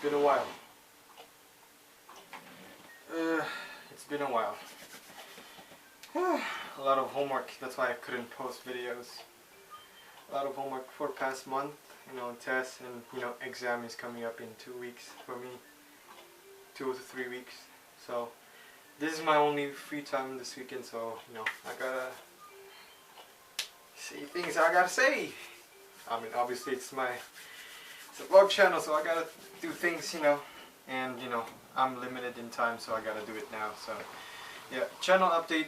been a while. It's been a while. A lot of homework, that's why I couldn't post videos. A lot of homework for past month, tests, and exam is coming up in 2 weeks for me. 2 to 3 weeks. So this is my only free time this weekend, so I gotta say things I gotta say. I mean, obviously it's a vlog channel, so I gotta do things, and I'm limited in time, so I gotta do it now. So yeah, channel update.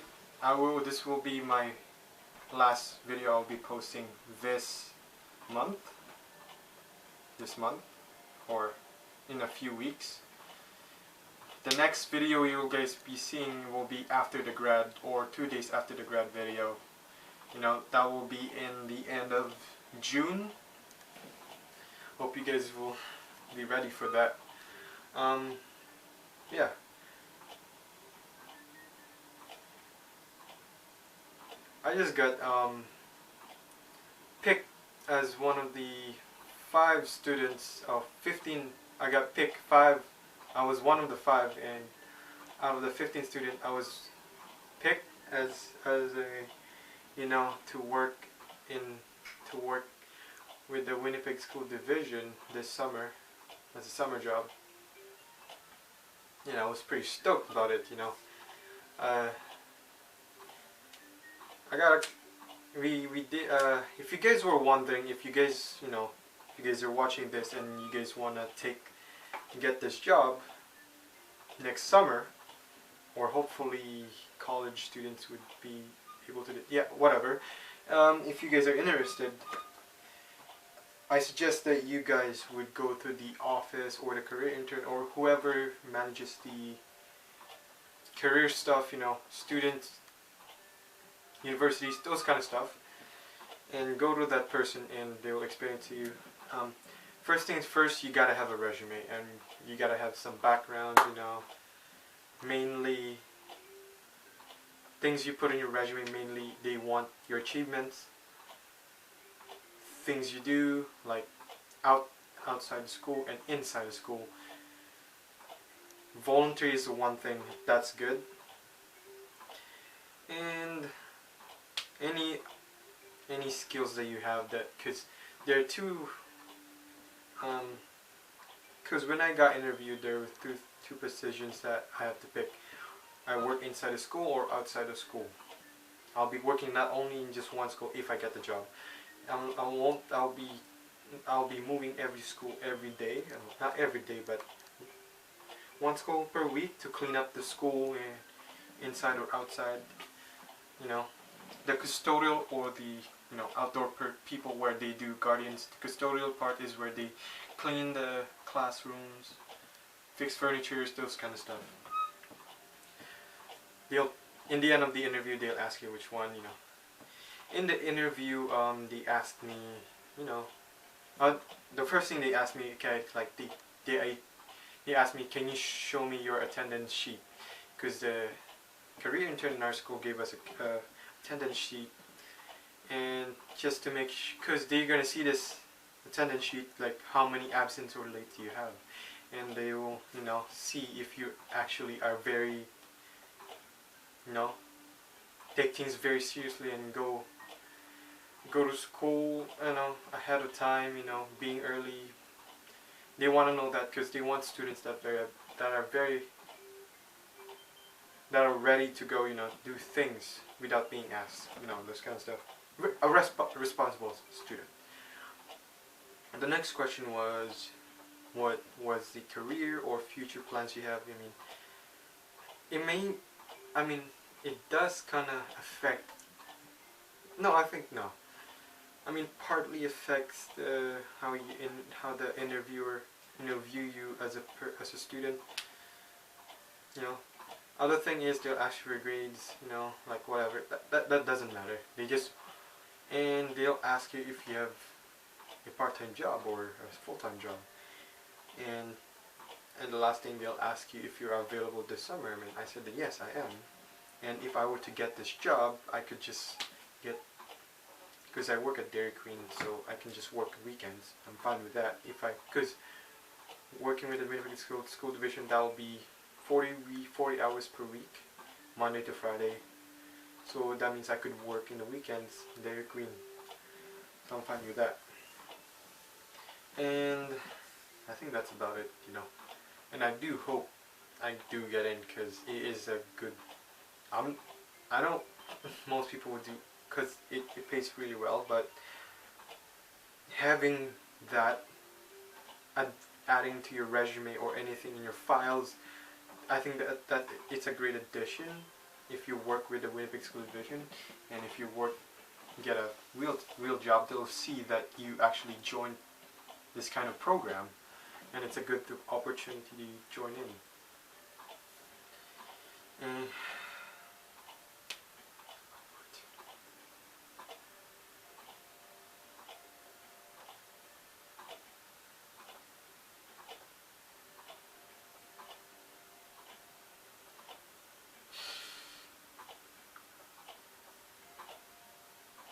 This will be my last video I'll be posting this month, or in a few weeks. The next video you guys be seeing will be after the grad, or 2 days after the grad video. That will be in the end of June. Hope you guys will be ready for that. Yeah. I just got picked as one of the 5 students of 15. I got picked 5. I was one of the 5, and out of the 15 students, I was picked as a to work with the Winnipeg School Division this summer as a summer job. I was pretty stoked about it. We did. If you guys were wondering, if you guys are watching this and you guys wanna get this job next summer, or hopefully college students would be able to do, yeah, whatever. If you guys are interested, I suggest that you guys would go to the office or the career intern or whoever manages the career stuff, students, universities, those kind of stuff, and go to that person and they will explain it to you. First things first, you gotta have a resume, and you gotta have some background, mainly things you put in your resume. Mainly they want your achievements, things you do, like outside school and inside of school. Voluntary is the one thing that's good, and any skills that you have, that, because there are two, because when I got interviewed, there were two positions that I had to pick. I work inside of school or outside of school. I'll be working not only in just one school if I get the job. I'll be moving every school every day, not every day, but one school per week to clean up the school, inside or outside. The custodial or the outdoor people where they do guardians. The custodial part is where they clean the classrooms, fix furniture, those kind of stuff. In the end of the interview, they'll ask you which one. In the interview, they asked me, the first thing they asked me, they asked me, can you show me your attendance sheet? Because the career intern in our school gave us a attendance sheet, and just to make because they're gonna see this attendance sheet, like how many absence or late you have, and they will see if you actually are very take things very seriously and go to school ahead of time, being early. They want to know that, because they want students that are ready to go, do things without being asked, this kind of stuff. A responsible student. The next question was, what was the career or future plans you have? It does kind of affect. No, I think no. Partly affects how the interviewer view you as a student. Other thing is they'll ask for your grades, like whatever. That doesn't matter. They'll ask you if you have a part-time job or a full-time job. And the last thing, they'll ask you if you're available this summer. I said that yes, I am. And if I were to get this job, I could just because I work at Dairy Queen, so I can just work weekends. I'm fine with that. Because working with the Winnipeg school division, that will be 40 hours per week, Monday to Friday. So that means I could work in the weekends, Dairy Queen. So I'm fine with that. And I think that's about it, you know. And I do hope I do get in, because it is a good. I don't. Most people would do, because it pays really well, but having that adding to your resume or anything in your files, I think that it's a great addition if you work with the Winnipeg School Division, and if you get a real job, they'll see that you actually joined this kind of program, and it's a good opportunity to join in.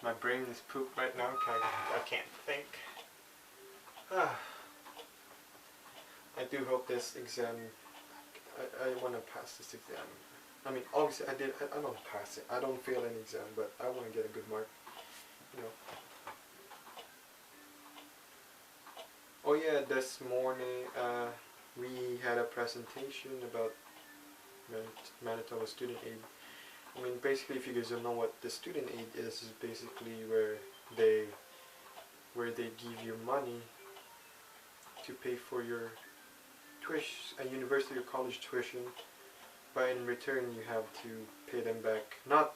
My brain is pooped right now. I can't think. I do hope this exam, I want to pass this exam. I mean, obviously I don't pass it. I don't fail any exam, but I want to get a good mark, you know. Oh yeah, this morning we had a presentation about Manitoba Student Aid. I mean, basically, if you guys don't know what the student aid is basically where they give you money to pay for your a university or college tuition, but in return you have to pay them back, not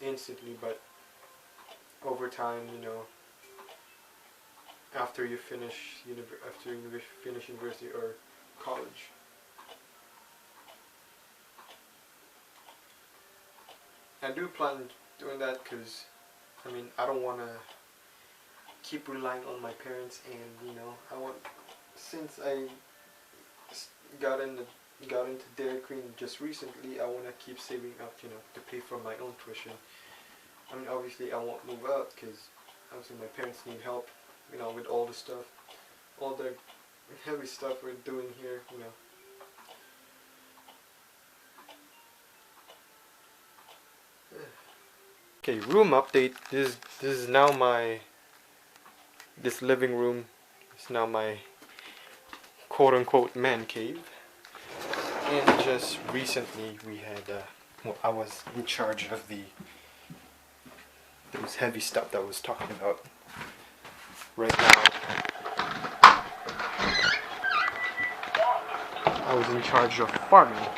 instantly, but over time, you know, after you finish university or college. I do plan doing that because, I mean, I don't want to keep relying on my parents, and you know, since I got into Dairy Queen just recently, I want to keep saving up, you know, to pay for my own tuition. I mean, obviously I won't move out because obviously my parents need help, you know, with all the stuff, all the heavy stuff we're doing here, you know. Okay, room update. This is now this living room is now my quote-unquote man cave. And just recently we had well, I was in charge of those heavy stuff that I was talking about. Right now I was in charge of farming.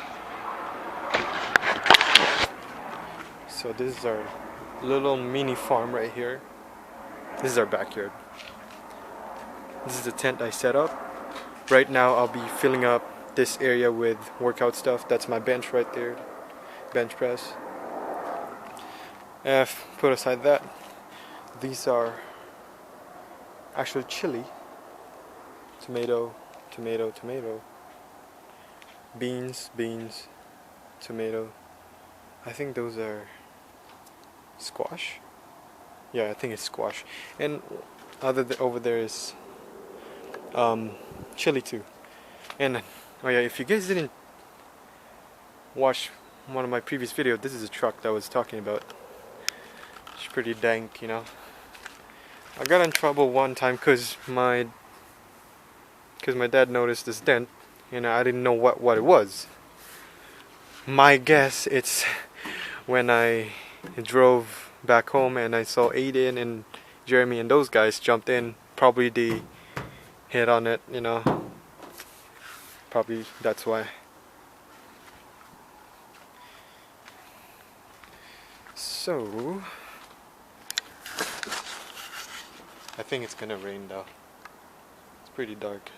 So this is our little mini farm right here. This is our backyard. This is the tent I set up. Right now I'll be filling up this area with workout stuff. That's my bench right there, bench press. Put aside that, these are actually chili, tomato, beans, tomato. I think those are squash. Yeah, I think it's squash. And over there is chili too. And oh yeah, if you guys didn't watch one of my previous videos, this is a truck that I was talking about. It's pretty dank, you know. I got in trouble one time because my dad noticed this dent, and I didn't know what it was. My guess, it's when I drove back home and I saw Aiden and Jeremy and those guys jumped in. Probably they hit on it, you know. Probably that's why. So I think it's gonna rain though. It's pretty dark.